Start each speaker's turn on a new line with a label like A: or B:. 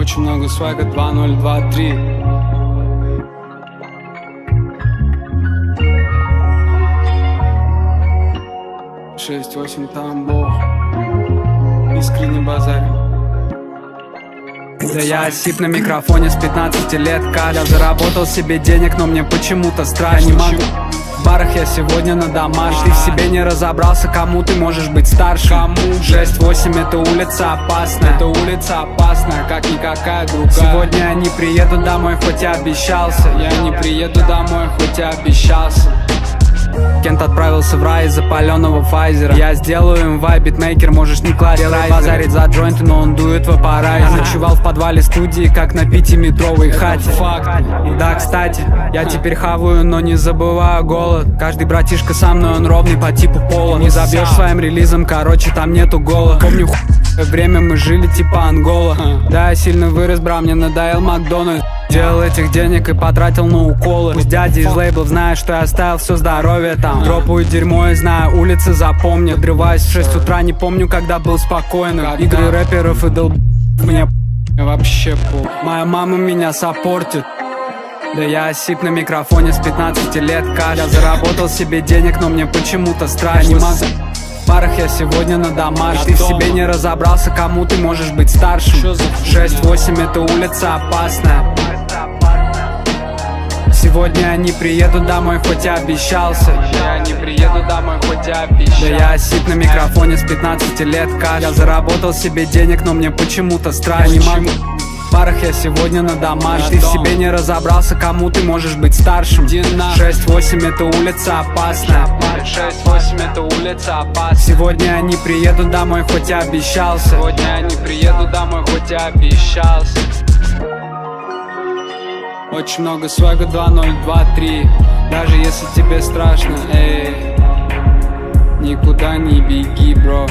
A: Очень много свага, 2023. Шесть, восемь, там Бог. Искренне базарь. Да я осип на микрофоне с 15 лет. Я заработал себе денег, но мне почему-то страшно. Не могу. В барах я сегодня на домаш. Ты в себе не разобрался, кому ты можешь быть старше. Кому? 6-8 это улица опасная. Это улица опасная, как никакая другая. Сегодня я не приеду домой, хоть и обещался. Я не приеду домой, хоть и обещался. Кент отправился в рай из-за паленого Файзера. Я сделаю им вайб, битмейкер, можешь не класть. Базарить за джойнты, но он дует в аппарате. Ночевал в подвале студии, как на 5-метровой хате. Факт. Да, кстати, я теперь хаваю, но не забываю голод. Каждый братишка со мной, он ровный по типу пола. Не забьешь своим релизом, короче, там нету гола. Помню, время мы жили типа Ангола. Да, я сильно вырос, бра, мне надоел Макдональдс. Делал этих денег и потратил на уколы. Пусть дядя из лейблов знает, что я оставил все здоровье там. Дропаю дерьмо и знаю, улицы запомнят. Отрываюсь в 6 утра, не помню, когда был спокойным. Игры рэперов и мне вообще моя мама меня саппортит. Да я осип на микрофоне с 15 лет. Я заработал себе денег, но мне почему-то страшно. Не могу. В барах я сегодня на домаш. Ты в себе не разобрался, кому ты можешь быть старшим. 6-8 это улица опасная. Сегодня я не приеду домой, хоть и обещался. Я не приеду домой, хоть и обещался. Да я осип на микрофоне с 15 лет. Я заработал себе денег, но мне почему-то страшно. Не могу. В барах я сегодня на домаш. Ты в себе не разобрался, кому ты можешь быть старшим. 6-8 это улица опасная. 6-8 это улица опасная. Сегодня я не приеду домой, хоть и обещался. Сегодня я не приеду домой, хоть и обещался. Очень много свага, 2023. Даже если тебе страшно, эй, никуда не беги, бро.